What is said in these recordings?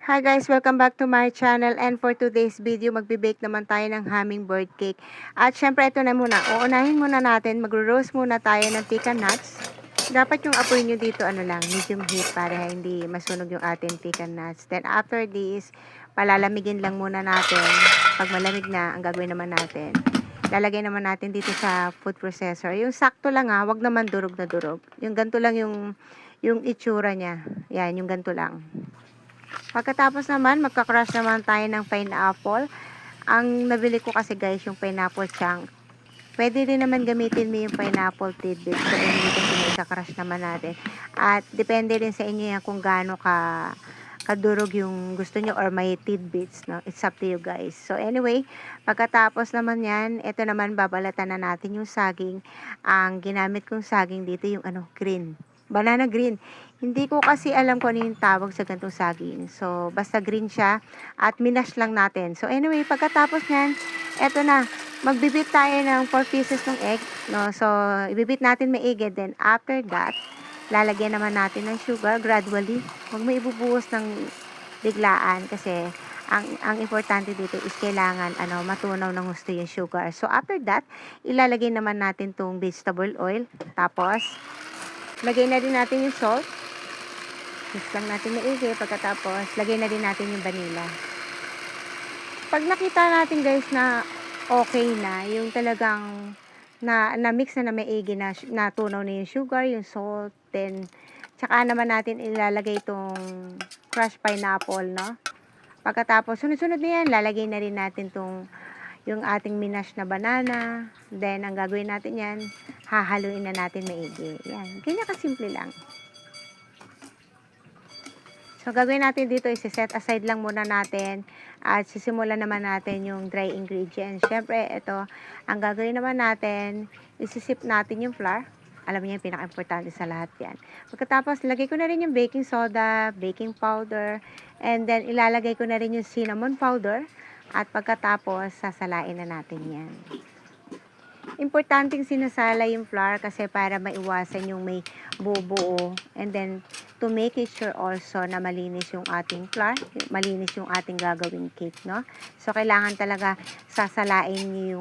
Hi guys, welcome back to my channel, and for today's video magbe-bake naman tayo ng hummingbird cake. At syempre ito na muna, uunahin muna natin, magro-roast muna tayo ng pecan nuts. Dapat yung apoy nyo dito medium heat para hindi masunog yung ating pecan nuts. Then after this, palalamigin lang muna natin. Pag malamig na, ang gagawin naman natin, lalagay naman natin dito sa food processor. Yung sakto lang wag naman durog na durog. Yung ganito lang yung itsura niya. Yan, yung ganito lang. Pagkatapos naman, magka-crush naman tayo ng pineapple. Ang nabili ko kasi guys, yung pineapple chunk. Pwede rin naman gamitin mo yung pineapple tidbits. So, hindi kasi may crush naman natin. At depende rin sa inyo yan kung gaano kadurog yung gusto nyo or may tidbits, no? It's up to you guys. So anyway, pagkatapos naman yan, ito naman babalatan na natin yung saging. Ang ginamit kong saging dito yung green. Banana green. Hindi ko kasi alam kung ano yung tawag sa ganitong saging. So basta green siya at minash lang natin. So anyway, pagkatapos nyan, eto na. Magbibit tayo ng 4 pieces ng egg, no? So ibibit natin maigi, then after that, lalagyan naman natin ng sugar gradually. Huwag mo ibubuhos ng biglaan kasi ang importante dito is kailangan matunaw ng gusto yung sugar. So after that, ilalagay naman natin tong vegetable oil. Tapos lagay na din natin yung salt. Mix lang natin maigi. Pagkatapos, lagay na din natin yung vanilla. Pag nakita natin guys na okay na, yung talagang na-mix na maigi na natunaw na yung sugar, yung salt, then tsaka naman natin ilalagay itong crushed pineapple, no? Pagkatapos, sunod-sunod na yan, lalagay na rin natin yung ating minash na banana. Then, ang gagawin natin yan, hahaluin na natin maigi. Yan, ganyan kasimple lang. So, gagawin natin dito is set aside lang muna natin at sisimulan naman natin yung dry ingredients. Siyempre, ito, ang gagawin naman natin, isisip natin yung flour. Alam niyo yung pinaka-importante sa lahat yan. Pagkatapos, lagay ko na rin yung baking soda, baking powder, and then ilalagay ko na rin yung cinnamon powder. At pagkatapos, sasalain na natin yan. Importanteng sinasala yung flour kasi para maiwasan yung may bubuo, and then to make it sure also na malinis yung ating flour, malinis yung ating gagawing cake, no? So kailangan talaga sasalain niyo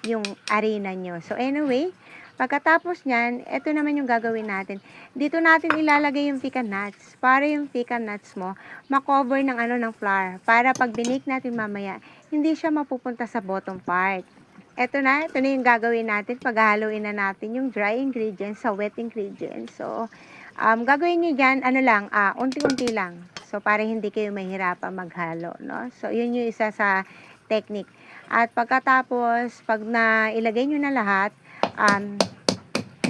yung arena nyo. So anyway, pagkatapos nyan, ito naman yung gagawin natin. Dito natin ilalagay yung pecan nuts para yung pecan nuts mo makover ng ng flour para pag binake natin mamaya, hindi siya mapupunta sa bottom part. Ito na yung gagawin natin. Paghahaluin na natin yung dry ingredients sa wet ingredients. So, gagawin nyo dyan, unti-unti lang. So, para hindi kayo mahirapan maghalo, no? So, yun yung isa sa technique. At pagkatapos, pag nailagay nyo na lahat,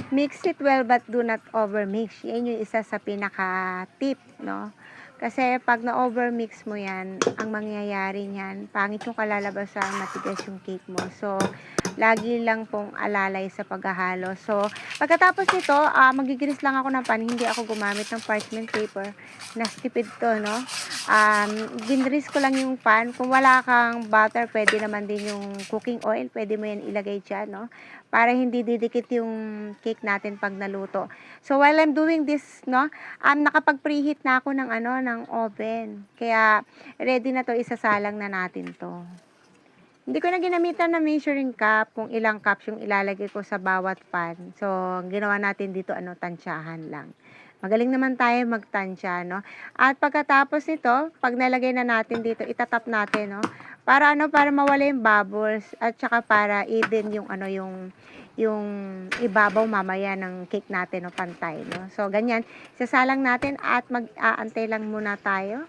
mix it well but do not overmix. Yan yung isa sa pinaka-tip, no? Kasi pag na-overmix mo yan, ang mangyayari niyan, pangit yung kalalabasan, matigas yung cake mo. So, lagi lang pong alalay sa paghahalo. So, pagkatapos nito, magigiris lang ako ng pan. Hindi ako gumamit ng parchment paper. Nastipid to, no? Ginris ko lang yung pan. Kung wala kang butter, pwede naman din yung cooking oil. Pwede mo yan ilagay dyan, no? Para hindi didikit yung cake natin pag naluto. So, while I'm doing this, no, nakapag-preheat na ako ng oven. Kaya, ready na to, isasalang na natin to. Hindi ko na ginamitan na measuring cup kung ilang cups yung ilalagay ko sa bawat pan. So, ginawa natin dito, tansyahan lang. Magaling naman tayo magtansya, no? At pagkatapos nito, pag nalagay na natin dito, itatap natin, no? Para para mawala yung bubbles at saka para even yung ibabaw mamaya ng cake natin, no, pantay, no? So, ganyan. Sasalang natin at mag-aantay lang muna tayo.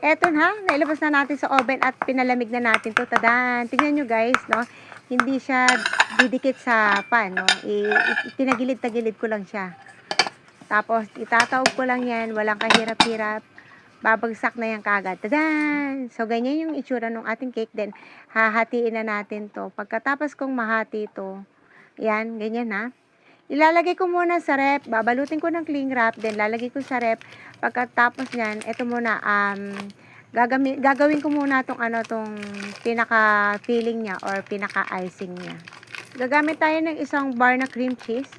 Eto na, nailabas na natin sa oven at pinalamig na natin to. Tadan! Tingnan nyo guys, no? Hindi siya didikit sa pan, no? Tinagilid-tagilid ko lang siya. Tapos, itataob ko lang yan. Walang kahirap-hirap. Babagsak na yan kagad. Tadan! So, ganyan yung itsura ng ating cake. Then, hahatiin na natin to. Pagkatapos kong mahati to, yan, ganyan na. Ilalagay ko muna sa rep. Babalutin ko ng cling wrap. Then, lalagay ko sa rep. Pagkatapos nyan, ito muna, gagawin ko muna tong pinaka-filling niya or pinaka-icing niya. Gagamit tayo ng isang bar na cream cheese.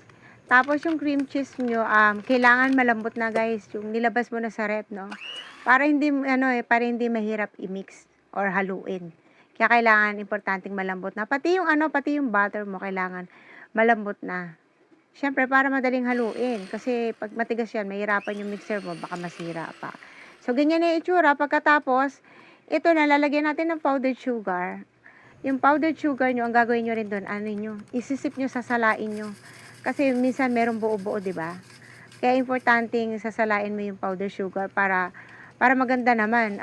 Tapos yung cream cheese nyo, kailangan malambot na guys. Yung nilabas mo na sa rep, no? para hindi mahirap i-mix or haluin. Kaya kailangan importanteng malambot na. Pati yung butter mo kailangan malambot na. Siyempre para madaling haluin kasi 'pag matigas 'yan mahihirapan yung mixer mo baka masira pa. So ganyan na yung itsura pagkatapos ito na lalagyan natin ng powdered sugar. Yung powdered sugar niyo ang gagawin niyo rin dun ano niyo, isisip niyo sasalain niyo. Kasi minsan merong buo-buo 'di ba? Kaya importanteng sasalain mo yung powdered sugar para maganda naman,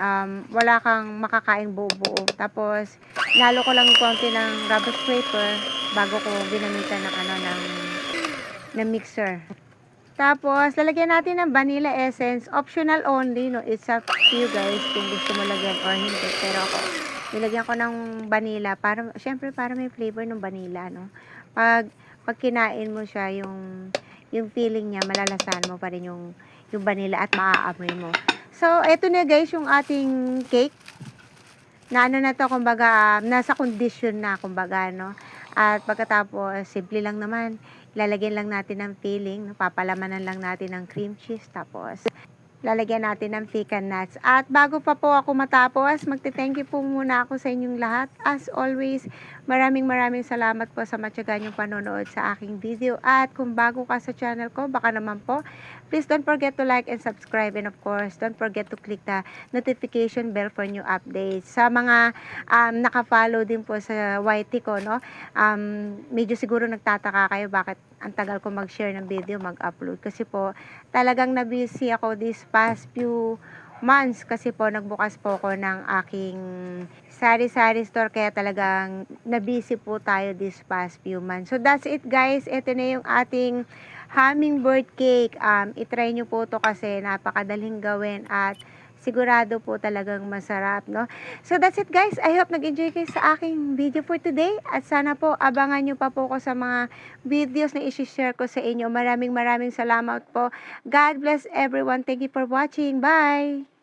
wala kang makakaing buo-buo. Tapos inalo ko lang konti ng rubber scraper bago ko ginamitan ng mixer. Tapos, lalagyan natin ng vanilla essence. Optional only, no? It's up to you guys kung gusto mo lagyan or hindi. Pero ako, nilagyan ko ng vanilla para, syempre, para may flavor ng vanilla, no? Pag kinain mo siya, yung feeling niya, malalasahan mo pa rin yung vanilla at maaamoy mo. So, eto na guys, yung ating cake. Na ano na to, kumbaga, nasa condition na, kumbaga, no? At pagkatapos, simple lang naman. Lalagyan lang natin ng filling, no? Papalamanan lang natin ng cream cheese. Tapos, lalagyan natin ng pecan nuts. At bago pa po ako matapos, magte-thank you po muna ako sa inyong lahat. As always, maraming salamat po sa matyaga niyong panonood sa aking video. At kung bago ka sa channel ko, baka naman po, please don't forget to like and subscribe. And of course, don't forget to click the notification bell for new updates. Sa mga naka-follow din po sa YT ko, no? Medyo siguro nagtataka kayo bakit ang tagal ko mag-share ng video, mag-upload. Kasi po, talagang na-busy ako this past few months kasi po nagbukas po ako ng aking sari-sari store kaya talagang na-busy po tayo this past few months. So that's it guys. Ito na yung ating hummingbird cake. I-try nyo po to kasi napakadaling gawin at sigurado po talagang masarap, no? So that's it guys. I hope nag-enjoy kayo sa aking video for today at sana po abangan nyo pa po ko sa mga videos na i-share ko sa inyo. Maraming salamat po. God bless everyone. Thank you for watching. Bye!